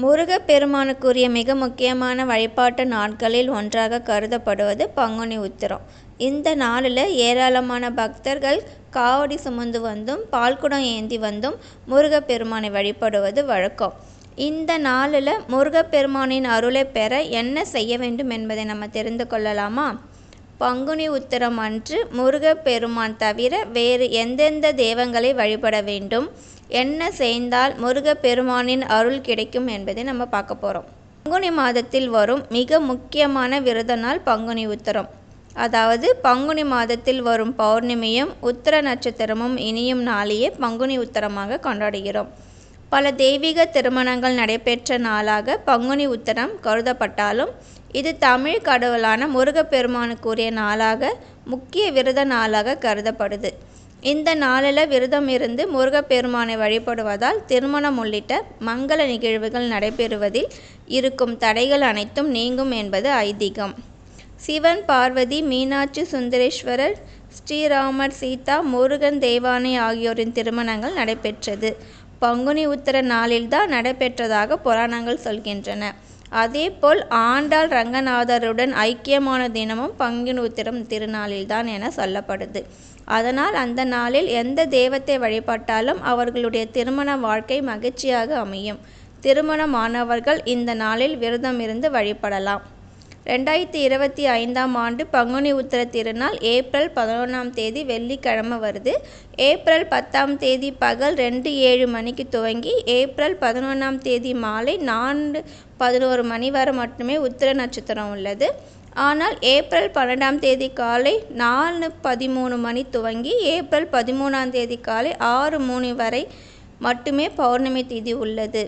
முருகப்பெருமானுக்குரிய மிக முக்கியமான வழிபாட்டு நாட்களில் ஒன்றாக கருதப்படுவது பங்குனி உத்திரம். இந்த நாளில் ஏராளமான பக்தர்கள் காவடி சுமந்து வந்தும் பால்குடம் ஏந்தி வந்தும் முருகப்பெருமானை வழிபடுவது வழக்கம். இந்த நாளில் முருகப்பெருமானின் அருளை பெற என்ன செய்ய வேண்டும் என்பதை நம்ம தெரிந்து கொள்ளலாமா? பங்குனி உத்திரம் அன்று முருகப்பெருமான் தவிர வேறு எந்தெந்த தெய்வங்களை வழிபட வேண்டும், என்ன செய்தால் முருகப்பெருமானின் அருள் கிடைக்கும் என்பதை நம்ம பார்க்க போகிறோம். பங்குனி மாதத்தில் வரும் மிக முக்கியமான விரத நாள் பங்குனி உத்திரம். அதாவது பங்குனி மாதத்தில் வரும் பௌர்ணமியும் உத்திர நட்சத்திரமும் இனியும் நாளையே பங்குனி உத்திரமாக கொண்டாடுகிறோம். பல தெய்வீக திருமணங்கள் நடைபெற்ற நாளாக பங்குனி உத்திரம் கருதப்பட்டாலும் இது தமிழ் கடவுளான முருகப்பெருமானுக்குரிய நாளாக, முக்கிய விரத நாளாக கருதப்படுது. இந்த நாளில் விரதம் இருந்து முருகப்பெருமானை வழிபடுவதால் திருமணம் உள்ளிட்ட மங்கள நிகழ்வுகள் நடைபெறுவதில் இருக்கும் தடைகள் அனைத்தும் நீங்கும் என்பது ஐதீகம். சிவன், பார்வதி, மீனாட்சி சுந்தரேஸ்வரர், ஸ்ரீராமர், சீதா, முருகன், தேவானை ஆகியோரின் திருமணங்கள் நடைபெற்றது பங்குனி உத்திர நாளில்தான் நடைபெற்றதாக புராணங்கள் சொல்கின்றன. அதேபோல் ஆண்டாள் ரங்கநாதருடன் ஐக்கியமான தினமும் பங்குனி உத்திரம் திருநாளில்தான் என சொல்லப்படுது. அதனால் அந்த நாளில் எந்த தெய்வத்தை வழிபட்டாலும் அவர்களுடைய திருமண வாழ்க்கை மகிழ்ச்சியாக அமையும். திருமணமானவர்கள் இந்த நாளில் விரதம் இருந்து வழிபடலாம். 2025ஆம் ஆண்டு பங்குனி உத்திர திருநாள் ஏப்ரல் 11ஆம் தேதி வெள்ளிக்கிழமை வருது. ஏப்ரல் 10ஆம் தேதி பகல் 2:07 மணிக்கு துவங்கி ஏப்ரல் 11ஆம் தேதி மாலை 4:11 மணி வரை மட்டுமே உத்திர நட்சத்திரம் உள்ளது. ஆனால் ஏப்ரல் 12ஆம் தேதி காலை 4:13 மணி துவங்கி ஏப்ரல் 13ஆம் தேதி காலை 6:03 வரை மட்டுமே பௌர்ணமி திதி உள்ளது.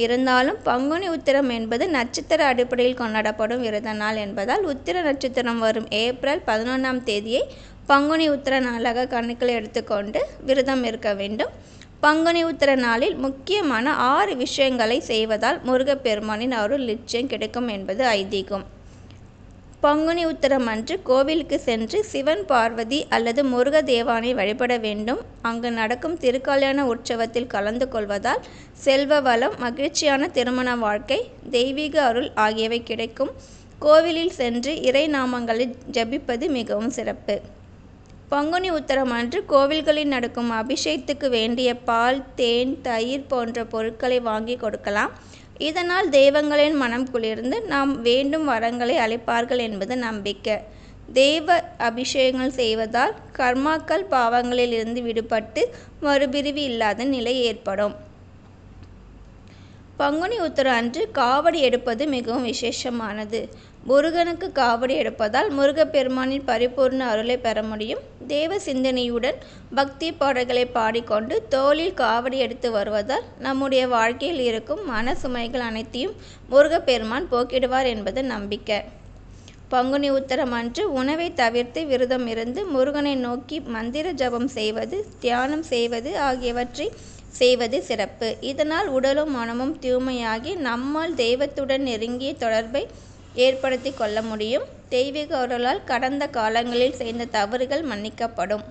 இருந்தாலும் பங்குனி உத்திரம் என்பது நட்சத்திர அடிப்படையில் கொண்டாடப்படும் விரத நாள் என்பதால் உத்திர நட்சத்திரம் வரும் ஏப்ரல் 11ஆம் தேதியை பங்குனி உத்திர நாளாக கணக்கில் எடுத்துக்கொண்டு விரதம் இருக்க வேண்டும். பங்குனி உத்திர நாளில் முக்கியமான 6 விஷயங்களை செய்வதால் முருகப்பெருமானின் அருள் நிச்சயம் கிடைக்கும் என்பது ஐதீகம். பங்குனி உத்திரம் அன்று கோவிலுக்கு சென்று சிவன், பார்வதி அல்லது முருக தேவானை வழிபட வேண்டும். அங்கு நடக்கும் திருக்கல்யாண உற்சவத்தில் கலந்து கொள்வதால் செல்வ வளம், மகிழ்ச்சியான திருமண வாழ்க்கை, தெய்வீக அருள் ஆகியவை கிடைக்கும். கோவிலில் சென்று இறை நாமங்களை ஜபிப்பது மிகவும் சிறப்பு. பங்குனி உத்திரம் அன்று கோவில்களில் நடக்கும் அபிஷேகத்துக்கு வேண்டிய பால், தேன், தயிர் போன்ற பொருட்களை வாங்கி கொடுக்கலாம். இதனால் தெய்வங்களின் மனம் குளிர்ந்து நாம் வேண்டும் வரங்களை அளிப்பார்கள் என்பது நம்பிக்கை. தெய்வ அபிஷேகங்கள் செய்வதால் கர்மாக்கள், பாவங்களில் இருந்து விடுபட்டு மறுபிரிவு இல்லாத நிலை ஏற்படும். பங்குனி உத்திரம் அன்று காவடி எடுப்பது மிகவும் விசேஷமானது. முருகனுக்கு காவடி எடுப்பதால் முருகப்பெருமானின் பரிபூர்ண அருளை பெற முடியும். தேவ சிந்தனையுடன் பக்தி பாடல்களை பாடிக்கொண்டு தோளில் காவடி எடுத்து வருவதால் நம்முடைய வாழ்க்கையில் இருக்கும் மன சுமைகள் அனைத்தையும் முருகப்பெருமான் போக்கிடுவார் என்பது நம்பிக்கை. பங்குனி உத்திரம் அன்று உணவை தவிர்த்து விரதம் இருந்து முருகனை நோக்கி மந்திர ஜபம் செய்வது, தியானம் செய்வது ஆகியவற்றை செய்வது சிறப்பு. இதனால் உடலும் மனமும் தூய்மையாகி நம்மால் தெய்வத்துடன் நெருங்கிய தொடர்பை ஏற்படுத்தி கொள்ள முடியும். தெய்வீக அருளால் கடந்த காலங்களில் செய்த தவறுகள் மன்னிக்கப்படும்.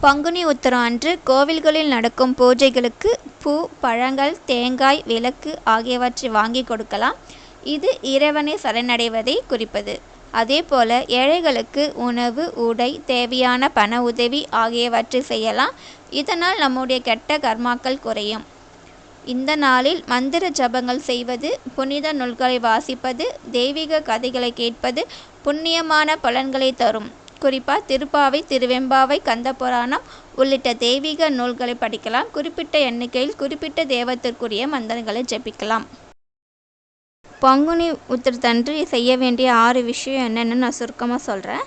பங்குனி உத்திரம் அன்று கோவில்களில் நடக்கும் பூஜைகளுக்கு பூ, பழங்கள், தேங்காய், விளக்கு ஆகியவற்றை வாங்கி கொடுக்கலாம். இது இறைவனை சரணடைவதை குறிப்பது. அதேபோல ஏழைகளுக்கு உணவு, உடை, தேவையான பண உதவி ஆகியவற்றை செய்யலாம். இதனால் நம்முடைய கெட்ட கர்மாக்கள் குறையும். இந்த நாளில் மந்திர ஜபங்கள் செய்வது, புனித நூல்களை வாசிப்பது, தெய்வீக கதைகளை கேட்பது புண்ணியமான பலன்களை தரும். குறிப்பாக திருப்பாவை, திருவெம்பாவை, கந்தபுராணம் உள்ளிட்ட தெய்வீக நூல்களை படிக்கலாம். குறிப்பிட்ட எண்ணிக்கையில் குறிப்பிட்ட தெய்வத்திற்குரிய மந்திரங்களை ஜபிக்கலாம். பங்குனி உத்திரத்தன்று செய்ய வேண்டிய 6 விஷயம் என்னென்னு நான் சுருக்கமாக சொல்கிறேன்.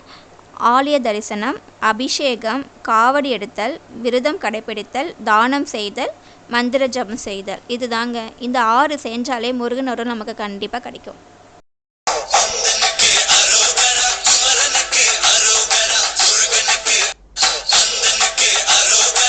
ஆலய தரிசனம், அபிஷேகம், காவடி எடுத்தல், விரதம் கடைபிடித்தல், தானம் செய்தல், மந்திர ஜபம் செய்தல். இதுதாங்க. இந்த 6 செஞ்சாலே முருகன் அருள் நமக்கு கண்டிப்பாக கிடைக்கும்.